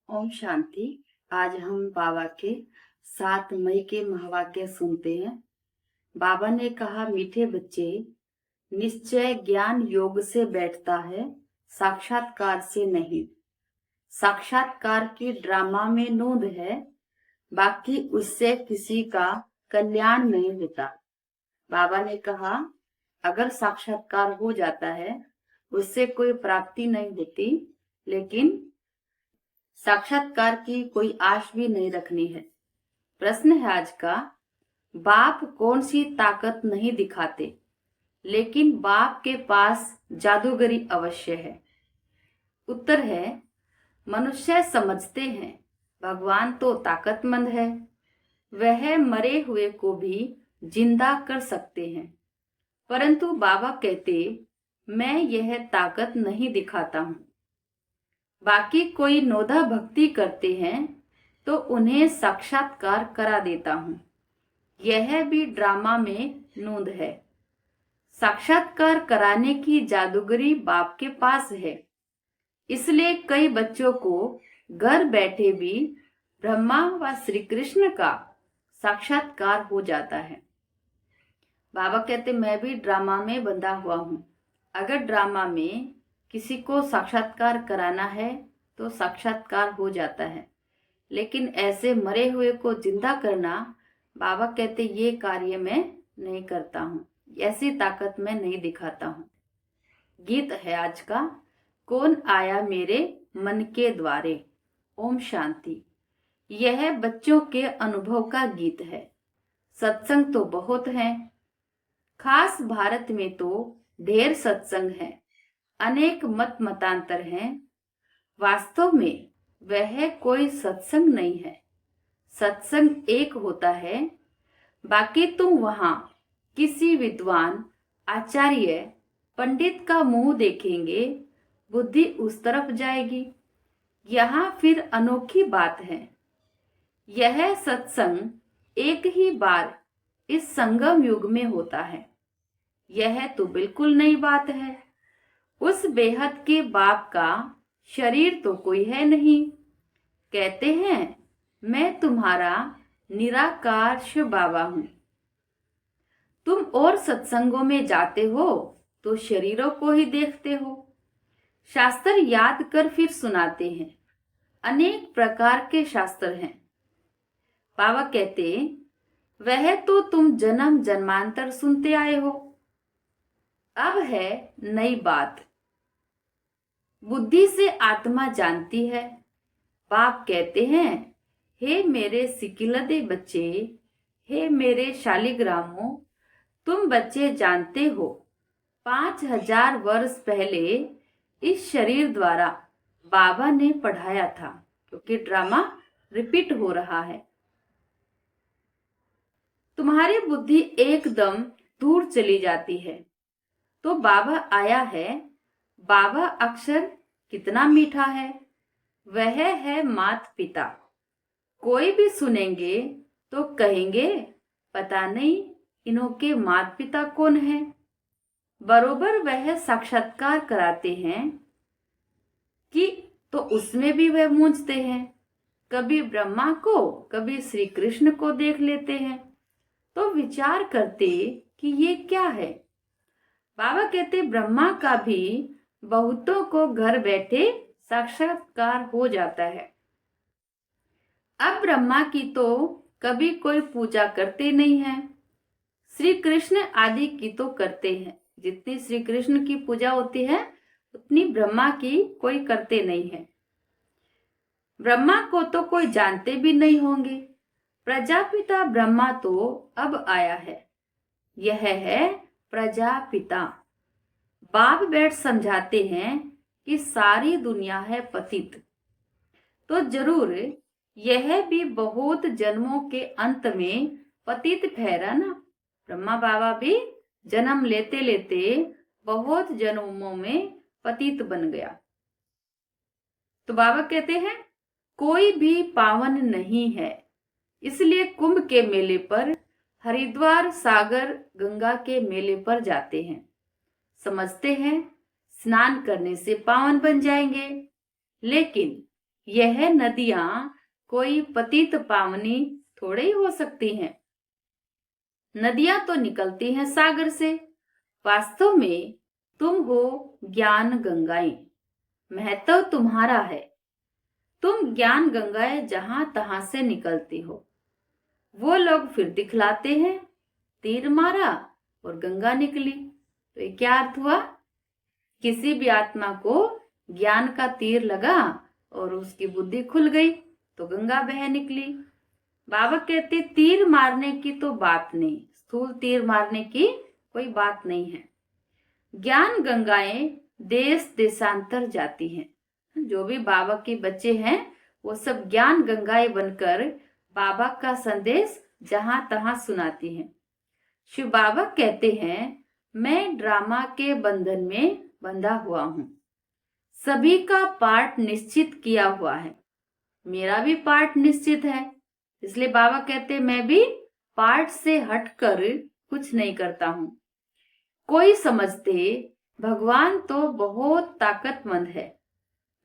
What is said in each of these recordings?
ओम शांति। आज हम बाबा के 7 मई के महावाक्य सुनते हैं। बाबा ने कहा, मीठे बच्चे, निश्चय ज्ञान योग से बैठता है, साक्षात्कार से नहीं। साक्षात्कार की ड्रामा में नोंद है, बाकी उससे किसी का कल्याण नहीं होता। बाबा ने कहा, अगर साक्षात्कार हो जाता है उससे कोई प्राप्ति नहीं होती, लेकिन साक्षात्कार की कोई आश भी नहीं रखनी है। प्रश्न है आज का, बाप कौन सी ताकत नहीं दिखाते, लेकिन बाप के पास जादूगरी अवश्य है। उत्तर है, मनुष्य समझते हैं भगवान तो ताकतमंद है, वह मरे हुए को भी जिंदा कर सकते हैं। परंतु बाबा कहते, मैं यह ताकत नहीं दिखाता हूं। बाकी कोई नोदा भक्ति करते हैं तो उन्हें साक्षात्कार करा देता हूं। यह भी ड्रामा में नोंद है। साक्षात्कार कराने की जादूगरी बाप के पास है। इसलिए कई बच्चों को घर बैठे भी ब्रह्मा व श्री कृष्ण का साक्षात्कार हो जाता है। बाबा कहते, मैं भी ड्रामा में बंधा हुआ हूं। अगर ड्रामा में किसी को साक्षात्कार कराना है तो साक्षात्कार हो जाता है, लेकिन ऐसे मरे हुए को जिंदा करना, बाबा कहते, ये कार्य मैं नहीं करता हूं, ऐसी ताकत मैं नहीं दिखाता हूं। गीत है आज का, कौन आया मेरे मन के द्वारे। ओम शांति। यह बच्चों के अनुभव का गीत है। सत्संग तो बहुत हैं, खास भारत में तो ढेर सत्संग है, अनेक मत मतांतर हैं। वास्तव में वह कोई सत्संग नहीं है। सत्संग एक होता है, बाकी तुम वहां किसी विद्वान, आचार्य, पंडित का मुंह देखेंगे, बुद्धि उस तरफ जाएगी। यहाँ फिर अनोखी बात है, यह सत्संग एक ही बार इस संगम युग में होता है। यह तो बिल्कुल नई बात है। उस बेहद के बाप का शरीर तो कोई है नहीं। कहते हैं, मैं तुम्हारा निराकार शिव बाबा हूं। तुम और सत्संगों में जाते हो तो शरीरों को ही देखते हो। शास्त्र याद कर फिर सुनाते हैं। अनेक प्रकार के शास्त्र हैं। बाबा कहते, वह तो तुम जन्म जन्मांतर सुनते आए हो। अब है नई बात। बुद्धि से आत्मा जानती है। बाप कहते हैं, हे मेरे सिकिलदे बच्चे, हे मेरे शालिग्रामों, तुम बच्चे जानते हो 5000 वर्ष पहले इस शरीर द्वारा बाबा ने पढ़ाया था, क्योंकि ड्रामा रिपीट हो रहा है। तुम्हारी बुद्धि एकदम दूर चली जाती है तो बाबा आया है। बाबा अक्षर कितना मीठा है, वह है मात पिता। कोई भी सुनेंगे तो कहेंगे, पता नहीं इनके मात पिता कौन है। बरोबर वह साक्षात्कार कराते हैं कि तो उसमें भी वह मूंझते हैं। कभी ब्रह्मा को, कभी श्री कृष्ण को देख लेते हैं तो विचार करते कि ये क्या है। बाबा कहते, ब्रह्मा का भी बहुतों को घर बैठे साक्षात्कार हो जाता है। अब ब्रह्मा की तो कभी कोई पूजा करते नहीं है, श्री कृष्ण आदि की तो करते हैं। जितनी श्री कृष्ण की पूजा होती है उतनी ब्रह्मा की कोई करते नहीं है। ब्रह्मा को तो कोई जानते भी नहीं होंगे। प्रजापिता ब्रह्मा तो अब आया है, यह है प्रजापिता। बाप बैठ समझाते हैं कि सारी दुनिया है पतित, तो जरूर यह भी बहुत जन्मों के अंत में पतित ठहरा ना। ब्रह्मा बाबा भी जन्म लेते लेते बहुत जन्मों में पतित बन गया। तो बाबा कहते हैं, कोई भी पावन नहीं है। इसलिए कुंभ के मेले पर, हरिद्वार, सागर, गंगा के मेले पर जाते हैं। समझते हैं स्नान करने से पावन बन जाएंगे, लेकिन यह नदियां कोई पतित पावनी थोड़े ही हो सकती हैं। नदियां तो निकलती हैं सागर से। वास्तव में तुम हो ज्ञान गंगाएं। महत्व तुम्हारा है। तुम ज्ञान गंगाएं जहां तहां से निकलती हो। वो लोग फिर दिखलाते हैं, तीर मारा और गंगा निकली। तो ये क्या अर्थ हुआ? किसी भी आत्मा को ज्ञान का तीर लगा और उसकी बुद्धि खुल गई तो गंगा बह निकली। बाबा कहते तीर मारने की तो बात नहीं, स्थूल तीर मारने की कोई बात नहीं है। ज्ञान गंगाएं देश देशांतर जाती हैं। जो भी बाबा के बच्चे हैं वो सब ज्ञान गंगाएं बनकर बाबा का संदेश जहां तहां सुनाती हैं। शिव बाबा कहते हैं, मैं ड्रामा के बंधन में बंधा हुआ हूँ। सभी का पार्ट निश्चित किया हुआ है। मेरा भी पार्ट निश्चित है। इसलिए बाबा कहते मैं भी पार्ट से हटकर कुछ नहीं करता हूँ। कोई समझते भगवान तो बहुत ताकतमंद है,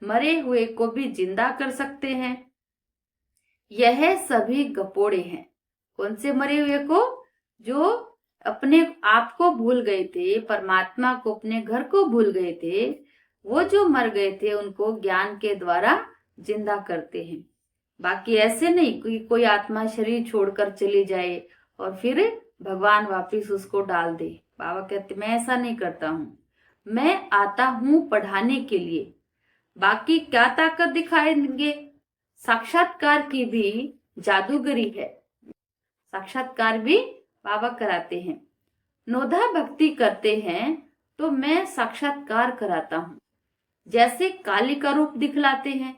मरे हुए को भी जिंदा कर सकते हैं। यह सभी गपोड़े हैं। कौन से मरे हुए को? जो अपने आप को भूल गए थे, परमात्मा को, अपने घर को भूल गए थे। वो जो मर गए थे उनको ज्ञान के द्वारा जिंदा करते हैं। बाकी ऐसे नहीं कि कोई आत्मा शरीर छोड़कर चली जाए और फिर भगवान वापिस उसको डाल दे। बाबा कहते मैं ऐसा नहीं करता हूँ। मैं आता हूँ पढ़ाने के लिए। बाकी क्या ताकत दिखाएंगे? साक्षात्कार की भी जादूगरी है। साक्षात्कार भी बाबा कराते हैं। नोधा भक्ति करते हैं तो मैं साक्षात्कार कराता हूँ। जैसे काली का रूप दिखलाते हैं,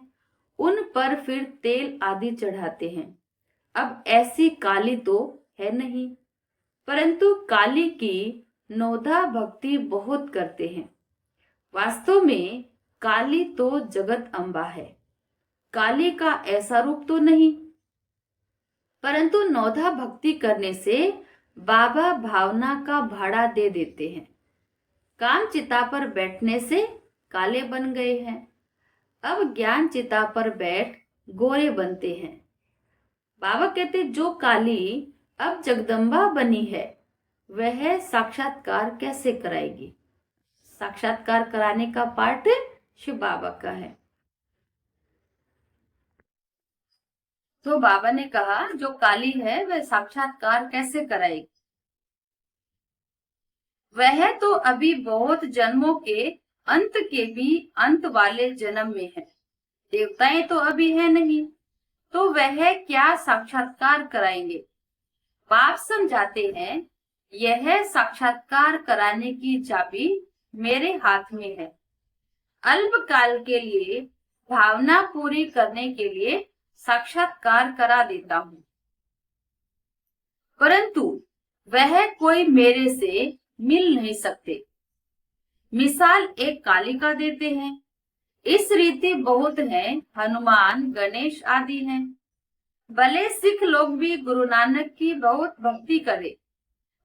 उन पर फिर तेल आदि चढ़ाते हैं। अब ऐसी काली तो है नहीं, परंतु काली की नोधा भक्ति बहुत करते हैं। वास्तव में काली तो जगत अम्बा है। काली का ऐसा रूप तो नहीं, परंतु नौधा भक्ति करने से बाबा भावना का भाड़ा दे देते हैं। काम चिता पर बैठने से काले बन गए हैं, अब ज्ञान चिता पर बैठ गोरे बनते हैं। बाबा कहते जो काली अब जगदम्बा बनी है वह साक्षात्कार कैसे कराएगी? साक्षात्कार कराने का पार्ट शिव बाबा का है। तो बाबा ने कहा जो काली है वह साक्षात्कार कैसे कराएगी? वह तो अभी बहुत जन्मों के अंत के भी अंत वाले जन्म में है। देवताएं तो अभी है नहीं, तो वह क्या साक्षात्कार कराएंगे? बाप समझाते हैं यह साक्षात्कार कराने की चाबी मेरे हाथ में है। अल्प काल के लिए भावना पूरी करने के लिए साक्षात्कार करा देता हूँ, परंतु वह कोई मेरे से मिल नहीं सकते। मिसाल एक कालिका देते हैं। इस रीति बहुत हैं, हनुमान, गणेश आदि हैं। भले सिख लोग भी गुरु नानक की बहुत भक्ति करे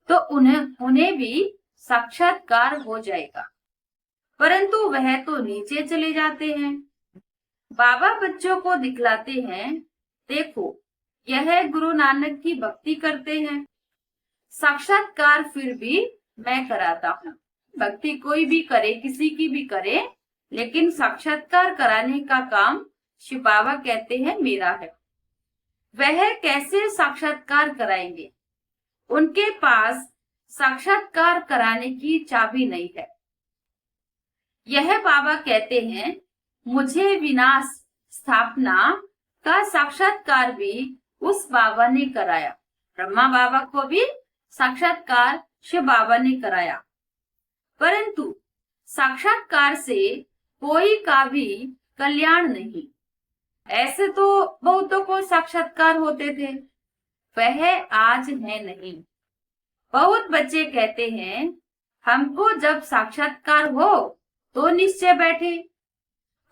तो उन्हें भी साक्षात्कार हो जाएगा, परंतु वह तो नीचे चले जाते हैं। बाबा बच्चों को दिखलाते हैं, देखो यह गुरु नानक की भक्ति करते हैं। साक्षात्कार फिर भी मैं कराता हूँ। भक्ति कोई भी करे, किसी की भी करे, लेकिन साक्षात्कार कराने का काम शिव बाबा कहते हैं मेरा है। वह कैसे साक्षात्कार कराएंगे? उनके पास साक्षात्कार कराने की चाबी नहीं है। यह बाबा कहते हैं मुझे विनाश स्थापना का साक्षात्कार भी उस बाबा ने कराया। ब्रह्मा बाबा को भी साक्षात्कार शिव बाबा ने कराया, परंतु साक्षात्कार से कोई का भी कल्याण नहीं। ऐसे तो बहुतों को साक्षात्कार होते थे, वह आज है नहीं। बहुत बच्चे कहते हैं हमको जब साक्षात्कार हो तो निश्चय बैठे,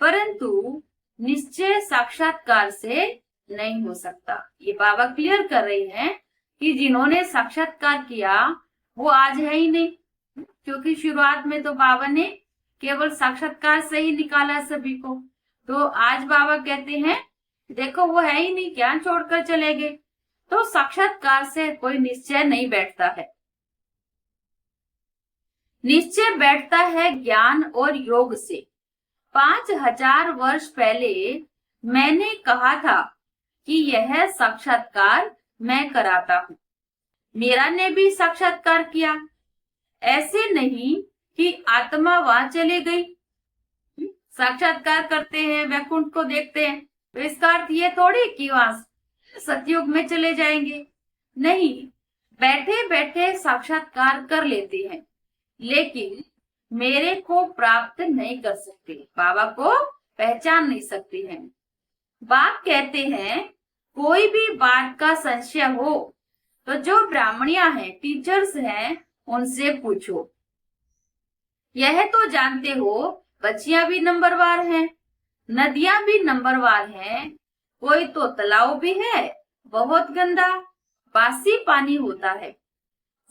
परंतु निश्चय साक्षात्कार से नहीं हो सकता। ये बाबा क्लियर कर रहे हैं कि जिन्होंने साक्षात्कार किया वो आज है ही नहीं, क्योंकि शुरुआत में तो बाबा ने केवल साक्षात्कार से ही निकाला सभी को। तो आज बाबा कहते हैं देखो वो है ही नहीं, ज्ञान छोड़कर चले गए। तो साक्षात्कार से कोई निश्चय नहीं बैठता है। निश्चय बैठता है ज्ञान और योग से। 5000 वर्ष पहले मैंने कहा था कि यह साक्षात्कार मैं कराता हूँ। मीरा ने भी साक्षात्कार किया। ऐसे नहीं कि आत्मा वहां चली गई। साक्षात्कार करते हैं, वैकुंठ को देखते हैं, तो इसका अर्थ ये थोड़ी कि वहां सतयुग में चले जाएंगे। नहीं, बैठे बैठे साक्षात्कार कर लेते हैं, लेकिन मेरे को प्राप्त नहीं कर सकते, बाबा को पहचान नहीं सकते हैं। बाप कहते हैं कोई भी बात का संशय हो तो जो ब्राह्मणियां हैं, टीचर्स हैं, उनसे पूछो। यह तो जानते हो बच्चियां भी नंबरवार हैं, नदियां भी नंबरवार हैं। कोई तो तालाब भी है बहुत गंदा, बासी पानी होता है।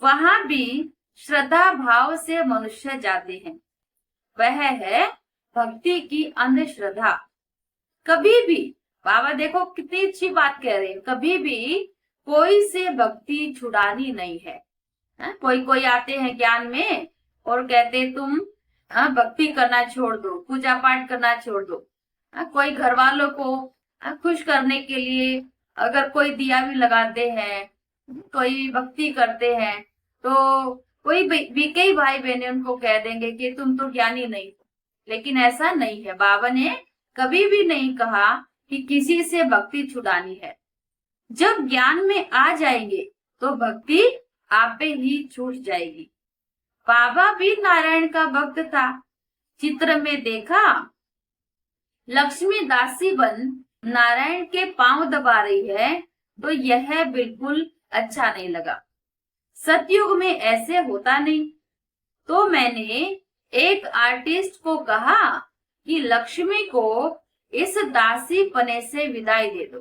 वहां भी श्रद्धा भाव से मनुष्य जाते हैं। वह है भक्ति की अंधश्रद्धा। कभी भी, बाबा देखो कितनी अच्छी बात कह रहे हैं, कभी भी कोई से भक्ति छुड़ानी नहीं है। कोई आते हैं ज्ञान में और कहते हैं तुम भक्ति करना छोड़ दो, पूजा पाठ करना छोड़ दो। कोई घर वालों को खुश करने के लिए अगर कोई दिया भी लगाते हैं, कोई भक्ति करते हैं, तो कोई कई भाई बहने उनको कह देंगे कि तुम तो ज्ञानी नहीं। लेकिन ऐसा नहीं है। बाबा ने कभी भी नहीं कहा कि किसी से भक्ति छुड़ानी है। जब ज्ञान में आ जाएंगे तो भक्ति आपे ही छूट जाएगी। बाबा भी नारायण का भक्त था। चित्र में देखा लक्ष्मी दासी बन नारायण के पांव दबा रही है, तो यह बिल्कुल अच्छा नहीं लगा। सतयुग में ऐसे होता नहीं। तो मैंने एक आर्टिस्ट को कहा कि लक्ष्मी को इस दासी पने से विदाई दे दो।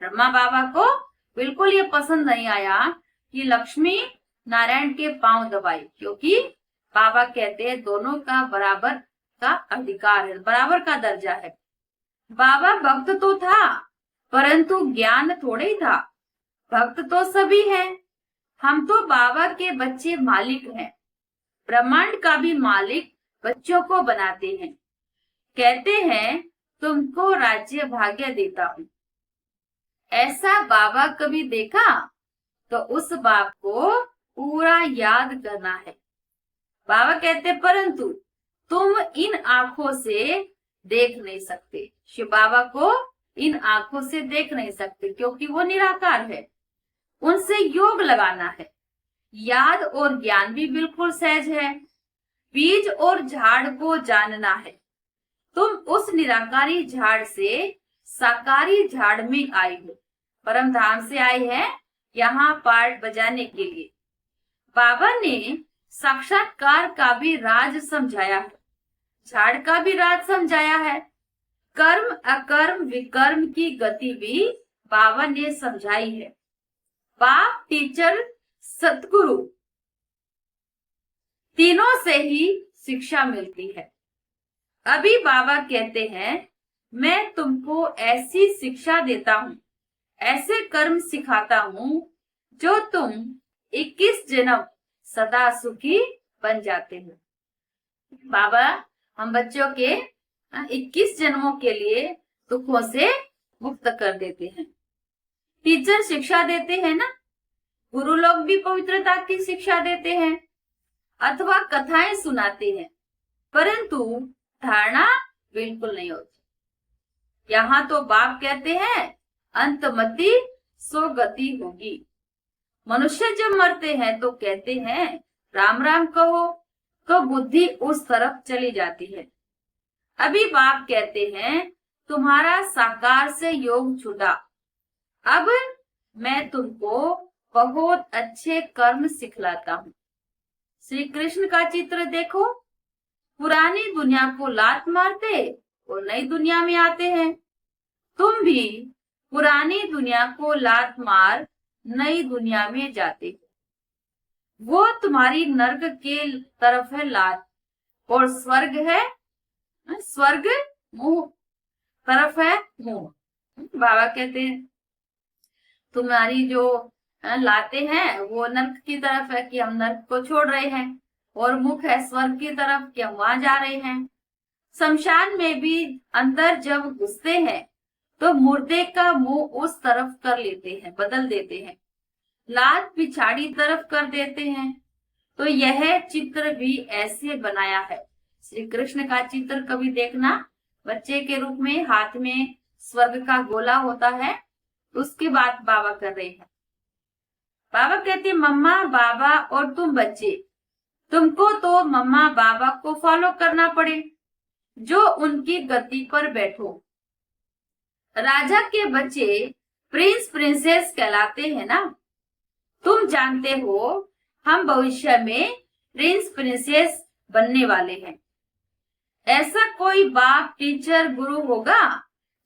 ब्रह्मा बाबा को बिल्कुल ये पसंद नहीं आया कि लक्ष्मी नारायण के पांव दबाई, क्योंकि बाबा कहते हैं दोनों का बराबर का अधिकार है, बराबर का दर्जा है। बाबा भक्त तो था, परंतु ज्ञान थोड़े ही था। भक्त तो सभी हैं। हम तो बाबा के बच्चे मालिक हैं। ब्रह्मांड का भी मालिक बच्चों को बनाते हैं। कहते हैं तुमको राज्य भाग्य देता हूँ। ऐसा बाबा कभी देखा तो उस बाप को पूरा याद करना है। बाबा कहते परंतु तुम इन आंखों से देख नहीं सकते। शिव बाबा को इन आंखों से देख नहीं सकते क्योंकि वो निराकार है। उनसे योग लगाना है। याद और ज्ञान भी बिल्कुल सहज है। बीज और झाड़ को जानना है। तुम उस निराकारी झाड़ से साकारी झाड़ में आए हो। परम धाम से आए हैं यहाँ पार्ट बजाने के लिए। बाबा ने साक्षात्कार का भी राज समझाया है, झाड़ का भी राज समझाया है। कर्म अकर्म विकर्म की गति भी बाबा ने समझाई है। बाप, टीचर, सतगुरु, तीनों से ही शिक्षा मिलती है। अभी बाबा कहते हैं मैं तुमको ऐसी शिक्षा देता हूँ, ऐसे कर्म सिखाता हूँ जो तुम 21 जन्म सदा सुखी बन जाते हो। बाबा हम बच्चों के 21 जन्मों के लिए दुखों से मुक्त कर देते हैं। टीचर शिक्षा देते हैं ना, गुरु लोग भी पवित्रता की शिक्षा देते हैं अथवा कथाएं सुनाते हैं, परंतु धारणा बिल्कुल नहीं होती। यहाँ तो बाप कहते हैं अंतमति सो गति होगी। मनुष्य जब मरते हैं तो कहते हैं राम राम कहो, तो बुद्धि उस तरफ चली जाती है। अभी बाप कहते हैं तुम्हारा साकार से योग छूटा। अब मैं तुमको बहुत अच्छे कर्म सिखलाता हूँ। श्री कृष्ण का चित्र देखो, पुरानी दुनिया को लात मारते और नई दुनिया में आते हैं। तुम भी पुरानी दुनिया को लात मार नई दुनिया में जाते हो। वो तुम्हारी नर्क के तरफ है लात, और स्वर्ग है स्वर्ग मुंह तरफ है मुंह। बाबा कहते हैं तुम्हारी जो लाते हैं वो नर्क की तरफ है कि हम नर्क को छोड़ रहे हैं, और मुख है स्वर्ग की तरफ कि हम वहां जा रहे हैं। शमशान में भी अंदर जब घुसते हैं तो मुर्दे का मुंह उस तरफ कर लेते हैं, बदल देते हैं, लात पिछाड़ी तरफ कर देते हैं। तो यह चित्र भी ऐसे बनाया है। श्री कृष्ण का चित्र कभी देखना, बच्चे के रूप में हाथ में स्वर्ग का गोला होता है। उसकी बात बाबा कर रहे हैं। बाबा कहते मम्मा बाबा और तुम बच्चे, तुमको तो मम्मा बाबा को फॉलो करना पड़े, जो उनकी गति पर बैठो। राजा के बच्चे प्रिंस प्रिंसेस कहलाते हैं ना। तुम जानते हो हम भविष्य में प्रिंस प्रिंसेस बनने वाले हैं। ऐसा कोई बाप टीचर गुरु होगा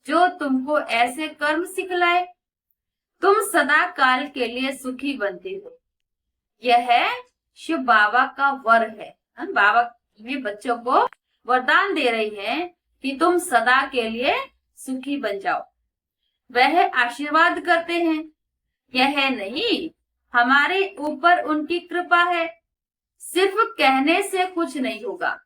जो तुमको ऐसे कर्म सिखलाए। तुम सदा काल के लिए सुखी बनते हो। यह शिव बाबा का वर है। बाबा में बच्चों को वरदान दे रही हैं कि तुम सदा के लिए सुखी बन जाओ। वह आशीर्वाद करते हैं, यह नहीं हमारे ऊपर उनकी कृपा है। सिर्फ कहने से कुछ नहीं होगा,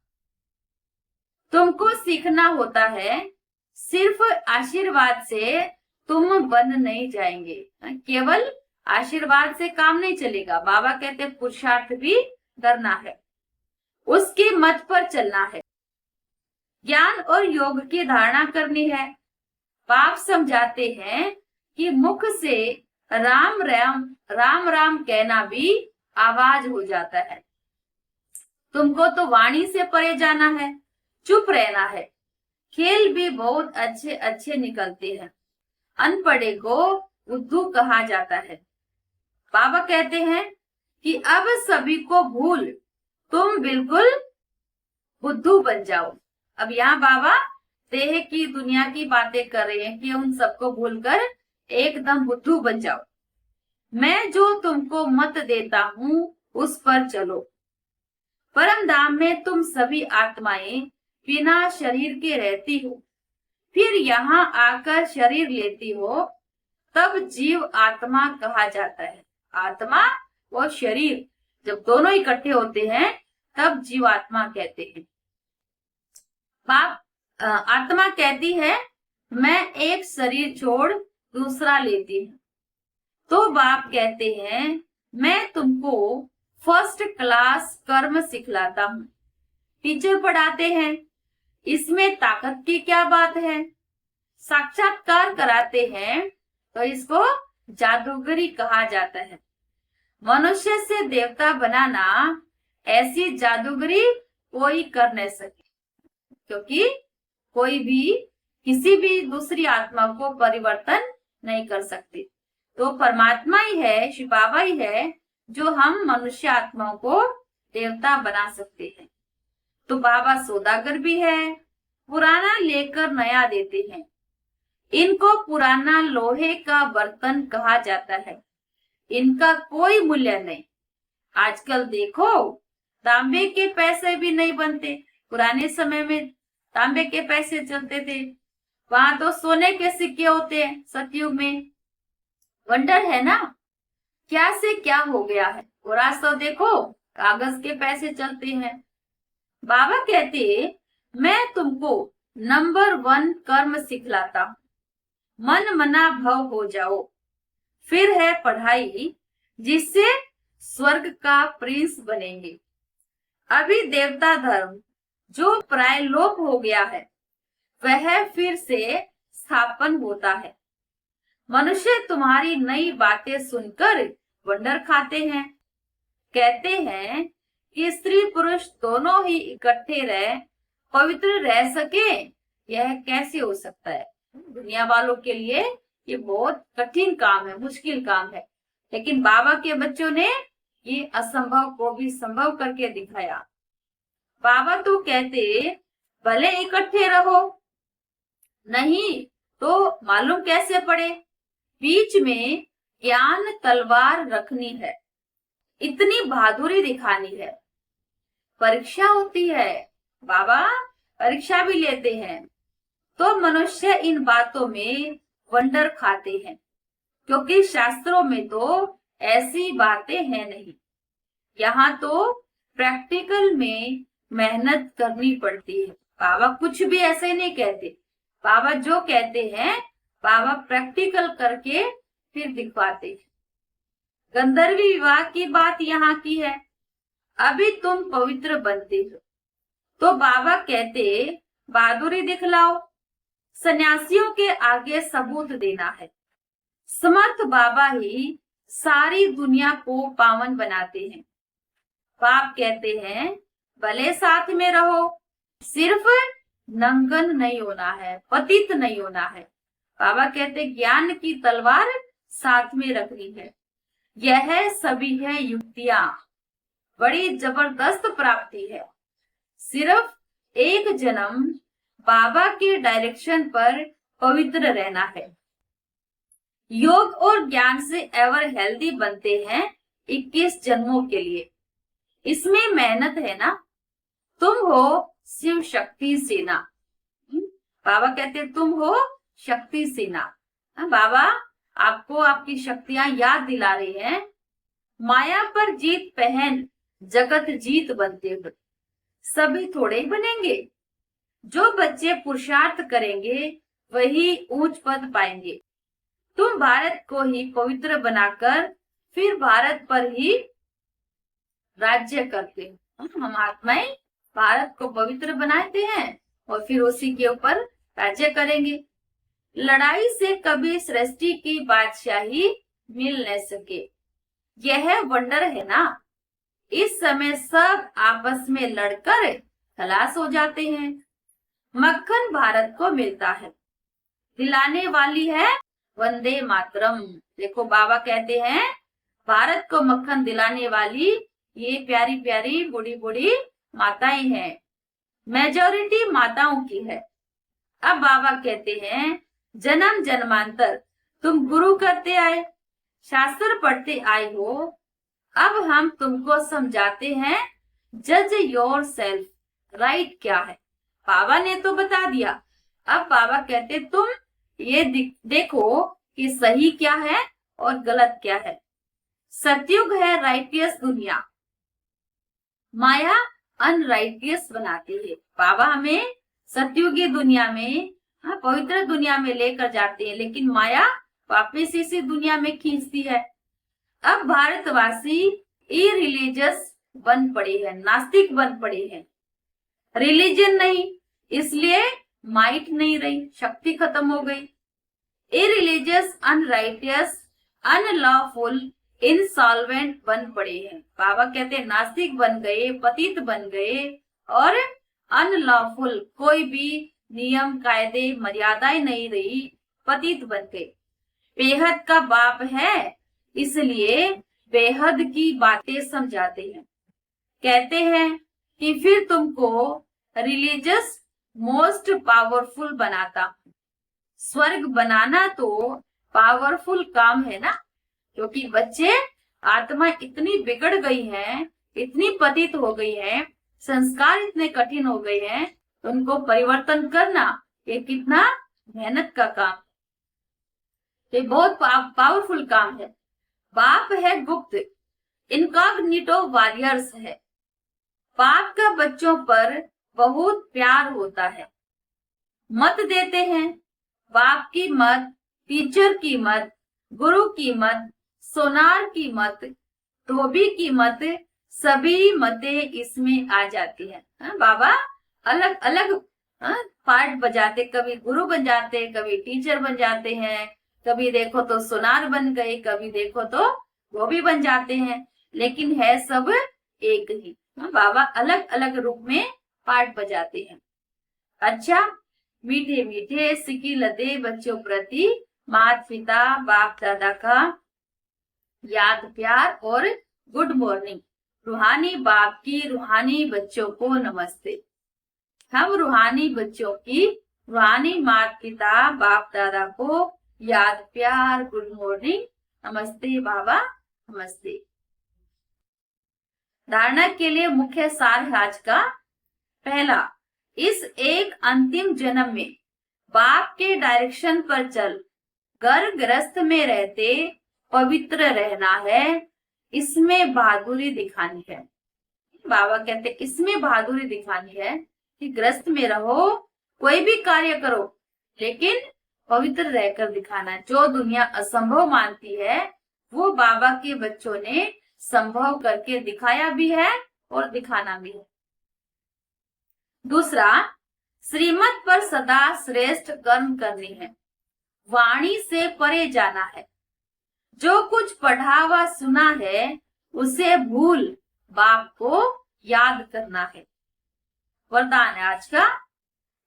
तुमको सीखना होता है। सिर्फ आशीर्वाद से तुम बन नहीं जाएंगे। केवल आशीर्वाद से काम नहीं चलेगा। बाबा कहते पुरुषार्थ भी करना है, उसकी मत पर चलना है, ज्ञान और योग की धारणा करनी है। बाप समझाते हैं कि मुख से राम राम राम राम कहना भी आवाज हो जाता है। तुमको तो वाणी से परे जाना है, चुप रहना है। खेल भी बहुत अच्छे अच्छे निकलते हैं। अनपढ़े को बुद्धू कहा जाता है। बाबा कहते हैं कि अब सभी को भूल तुम बिल्कुल बुद्धू बन जाओ। अब यहाँ बाबा देह की दुनिया की बातें कर रहे हैं कि उन सबको भूलकर एकदम बुद्धू बन जाओ। मैं जो तुमको मत देता हूँ उस पर चलो। परम धाम में तुम सभी आत्माएं बिना शरीर के रहती हो, फिर यहाँ आकर शरीर लेती हो, तब जीव आत्मा कहा जाता है। आत्मा और शरीर जब दोनों इकट्ठे होते हैं तब जीव आत्मा कहते हैं। बाप आत्मा कहती है मैं एक शरीर छोड़ दूसरा लेती हूँ। तो बाप कहते हैं मैं तुमको फर्स्ट क्लास कर्म सिखलाता हूँ। टीचर पढ़ाते हैं, इसमें ताकत की क्या बात है। साक्षात्कार कराते हैं तो इसको जादूगरी कहा जाता है। मनुष्य से देवता बनाना ऐसी जादूगरी कोई कर नहीं सके, क्योंकि कोई भी किसी भी दूसरी आत्मा को परिवर्तन नहीं कर सकते। तो परमात्मा ही है, शिव बाबा ही है जो हम मनुष्य आत्माओं को देवता बना सकते हैं। तो बाबा सौदागर भी है, पुराना लेकर नया देते हैं। इनको पुराना लोहे का बर्तन कहा जाता है, इनका कोई मूल्य नहीं। आजकल देखो तांबे के पैसे भी नहीं बनते। पुराने समय में तांबे के पैसे चलते थे, वहां तो सोने के सिक्के होते हैं। सतयुग में वंडर है ना, क्या से क्या हो गया है। और आज तो देखो कागज के पैसे चलते हैं। बाबा कहते मैं तुमको नंबर 1 कर्म सिखलाता हूँ, मन मना भव हो जाओ। फिर है पढ़ाई जिससे स्वर्ग का प्रिंस बनेंगे। अभी देवता धर्म जो प्राय लोप हो गया है वह फिर से स्थापन होता है। मनुष्य तुम्हारी नई बातें सुनकर वंडर खाते हैं। कहते हैं कि स्त्री पुरुष दोनों ही इकट्ठे रह पवित्र रह सके, यह कैसे हो सकता है। दुनिया वालों के लिए ये बहुत कठिन काम है, मुश्किल काम है, लेकिन बाबा के बच्चों ने ये असंभव को भी संभव करके दिखाया। बाबा तो कहते भले इकट्ठे रहो, नहीं तो मालूम कैसे पड़े। बीच में ज्ञान तलवार रखनी है, इतनी बहादुरी दिखानी है। परीक्षा होती है, बाबा परीक्षा भी लेते हैं। तो मनुष्य इन बातों में वंडर खाते हैं, क्योंकि शास्त्रों में तो ऐसी बातें हैं नहीं। यहाँ तो प्रैक्टिकल में मेहनत करनी पड़ती है। बाबा कुछ भी ऐसे नहीं कहते। बाबा जो कहते हैं बाबा प्रैक्टिकल करके फिर दिखवाते हैं। गंधर्वी विवाह की बात यहाँ की है। अभी तुम पवित्र बनते हो तो बाबा कहते बहादुरी दिखलाओ, सन्यासियों के आगे सबूत देना है। समर्थ बाबा ही सारी दुनिया को पावन बनाते हैं। बाप कहते हैं भले साथ में रहो, सिर्फ नंगन नहीं होना है, पतित नहीं होना है। बाबा कहते ज्ञान की तलवार साथ में रखनी है। यह सभी है युक्तियां, बड़ी जबरदस्त प्राप्ति है। सिर्फ एक जन्म बाबा के डायरेक्शन पर पवित्र रहना है। योग और ज्ञान से एवर हेल्दी बनते हैं 21 जन्मों के लिए। इसमें मेहनत है ना। तुम हो शिव शक्ति सेना। बाबा कहते तुम हो शक्ति सेना। बाबा आपको आपकी शक्तियां याद दिला रही हैं। माया पर जीत पहन जगत जीत बनते हो। सभी थोड़े ही बनेंगे। जो बच्चे पुरुषार्थ करेंगे वही ऊंच पद पाएंगे। तुम भारत को ही पवित्र बनाकर फिर भारत पर ही राज्य करते हो। हम आत्माएं भारत को पवित्र बनाते हैं और फिर उसी के ऊपर राज्य करेंगे। लड़ाई से कभी सृष्टि की बादशाही मिल न सके, यह वंडर है ना। इस समय सब आपस में लड़कर खलास हो जाते हैं। मक्खन भारत को मिलता है, दिलाने वाली है वंदे मातरम। देखो बाबा कहते हैं भारत को मक्खन दिलाने वाली ये प्यारी प्यारी बूढ़ी बूढ़ी माताएं हैं। मेजॉरिटी माताओं की है। अब बाबा कहते हैं जन्म जन्मांतर तुम गुरु करते आए, शास्त्र पढ़ते आए हो। अब हम तुमको समझाते हैं जज योर सेल्फ, राइट क्या है। बाबा ने तो बता दिया। अब बाबा कहते तुम ये देखो कि सही क्या है और गलत क्या है। सतयुग है राइटियस दुनिया, माया अनराइटियस बनाती है। बाबा हमें सतयुगी दुनिया में, पवित्र दुनिया में लेकर जाते हैं, लेकिन माया वापिस इसी दुनिया में खींचती है। अब भारतवासी इरिलीजियस बन पड़े हैं, नास्तिक बन पड़े हैं। रिलीजन नहीं, इसलिए माइट नहीं रही, शक्ति खत्म हो गई। इरिलीजियस, अनराइटियस, अनलॉफुल, इंसॉल्वेंट बन पड़े हैं। बाबा कहते हैं नास्तिक बन गए, पतित बन गए और अनलॉफुल, कोई भी नियम कायदे मर्यादाएं नहीं रही, पतित बन गए। बेहद का बाप है, इसलिए बेहद की बातें समझाते हैं। कहते हैं कि फिर तुमको रिलीजियस मोस्ट पावरफुल बनाता हूं। स्वर्ग बनाना तो पावरफुल काम है ना, क्योंकि बच्चे आत्मा इतनी बिगड़ गई है, इतनी पतित हो गई है, संस्कार इतने कठिन हो गए हैं, तो उनको परिवर्तन करना ये कितना मेहनत का काम, ये बहुत पावरफुल काम है। बाप है गुप्त, इनकॉग्निटो वॉरियर्स है। बाप का बच्चों पर बहुत प्यार होता है, मत देते हैं। बाप की मत, टीचर की मत, गुरु की मत, सोनार की मत, धोबी की मत, सभी मतें इसमें आ जाती है। बाबा अलग अलग पार्ट बजाते, कभी गुरु बन जाते, कभी टीचर बन जाते हैं, कभी देखो तो सोनार बन गए, कभी देखो तो धोबी बन जाते हैं, लेकिन है सब एक ही। बाबा अलग अलग रूप में पार्ट बजाते हैं। अच्छा, मीठे मीठे सिकी लदे बच्चों प्रति माता पिता बाप दादा का याद प्यार और गुड मॉर्निंग। रूहानी बाप की रूहानी बच्चों को नमस्ते। हम रूहानी बच्चों की रूहानी माता पिता बाप दादा को याद प्यार गुड मॉर्निंग, नमस्ते बाबा, नमस्ते। धारणा के लिए मुख्य सार आज का। पहला, इस एक अंतिम जन्म में बाप के डायरेक्शन पर चल, घर गृहस्थ में रहते पवित्र रहना है, इसमें बहादुरी दिखानी है। बाबा कहते इसमें बहादुरी दिखानी है कि गृहस्थ में रहो, कोई भी कार्य करो, लेकिन पवित्र रहकर दिखाना है। जो दुनिया असंभव मानती है वो बाबा के बच्चों ने संभव करके दिखाया भी है और दिखाना भी है। दूसरा, श्रीमत पर सदा श्रेष्ठ कर्म करनी है, वाणी से परे जाना है, जो कुछ पढ़ा व सुना है उसे भूल बाप को याद करना है। वरदान है आज का,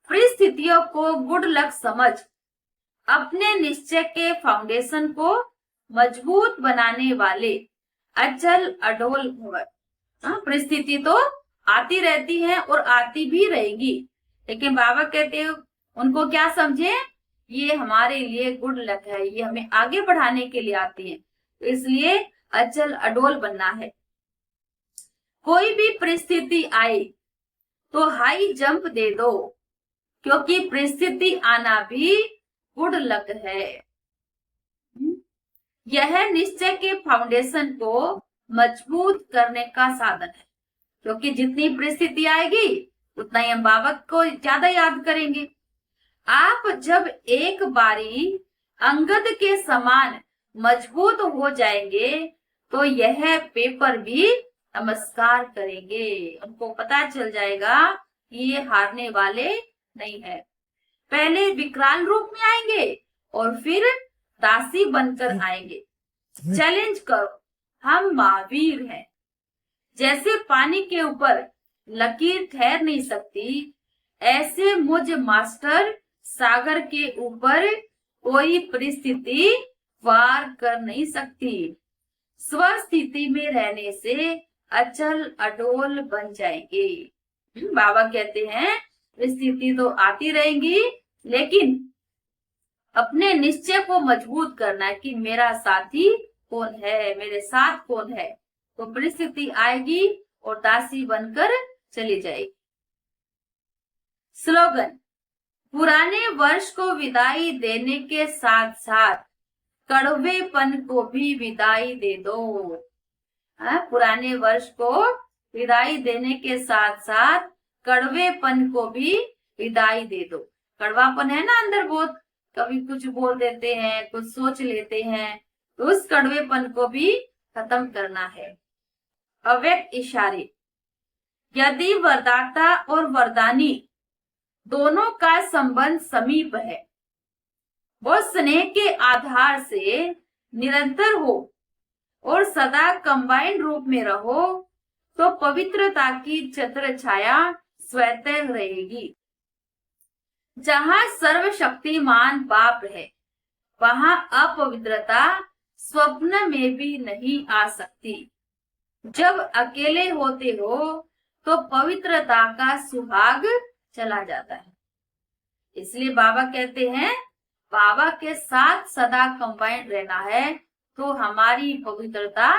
परिस्थितियों को गुड लक समझ अपने निश्चय के फाउंडेशन को मजबूत बनाने वाले अचल अडोल भव। परिस्थिति तो आती रहती है और आती भी रहेगी, लेकिन बाबा कहते हैं उनको क्या समझे, ये हमारे लिए गुड लक है, ये हमें आगे बढ़ाने के लिए आती है, तो इसलिए अचल अडोल बनना है। कोई भी परिस्थिति आए तो हाई जंप दे दो, क्योंकि परिस्थिति आना भी गुड लक है। यह निश्चय के फाउंडेशन को मजबूत करने का साधन है, क्योंकि जितनी परिस्थिति आएगी उतना ही हम बाबा को ज्यादा याद करेंगे। आप जब एक बारी अंगद के समान मजबूत हो जाएंगे तो यह पेपर भी नमस्कार करेंगे, उनको पता चल जाएगा कि ये हारने वाले नहीं है। पहले विकराल रूप में आएंगे और फिर दासी बनकर आएंगे। चैलेंज करो, हम महावीर हैं। जैसे पानी के ऊपर लकीर ठहर नहीं सकती, ऐसे मुझ मास्टर सागर के ऊपर कोई परिस्थिति वार कर नहीं सकती। स्वस्थिति में रहने से अचल अडोल बन जाएंगे। बाबा कहते हैं परिस्थिति तो आती रहेंगी, लेकिन अपने निश्चय को मजबूत करना है कि मेरा साथी कौन है, मेरे साथ कौन है, तो परिस्थिति आएगी और दासी बनकर चली जाएगी। स्लोगन, पुराने वर्ष को विदाई देने के साथ साथ कड़वेपन को भी विदाई दे दो। पुराने वर्ष को विदाई देने के साथ साथ कड़वेपन को भी विदाई दे दो। कड़वापन है ना अंदर बहुत, कभी कुछ बोल देते हैं, कुछ सोच लेते हैं, तो उस कड़वेपन को भी खत्म करना है। अव्यक्त इशारे, यदि वरदाता और वरदानी दोनों का संबंध समीप है, वो स्नेह के आधार से निरंतर हो और सदा कंबाइंड रूप में रहो, तो पवित्रता की छत्र छाया स्वतः रहेगी। जहां सर्वशक्तिमान बाप है, वहां अपवित्रता स्वप्न में भी नहीं आ सकती। जब अकेले होते हो तो पवित्रता का सुहाग चला जाता है। इसलिए बाबा कहते हैं बाबा के साथ सदा कंबाइंड रहना है, तो हमारी पवित्रता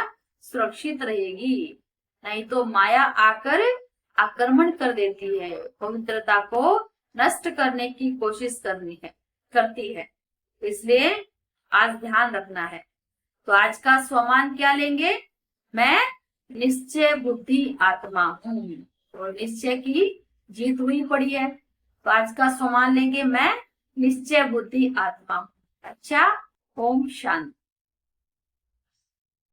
सुरक्षित रहेगी। नहीं तो माया आकर आक्रमण कर देती है, पवित्रता को नष्ट करने की कोशिश करती है। इसलिए आज ध्यान रखना है। तो आज का स्वमान क्या लेंगे, मैं निश्चय बुद्धि आत्मा हूँ, और निश्चय की जीत हुई पड़ी है। तो आज का स्वमान लेंगे, मैं निश्चय बुद्धि आत्मा हूँ। अच्छा, ओम शांति।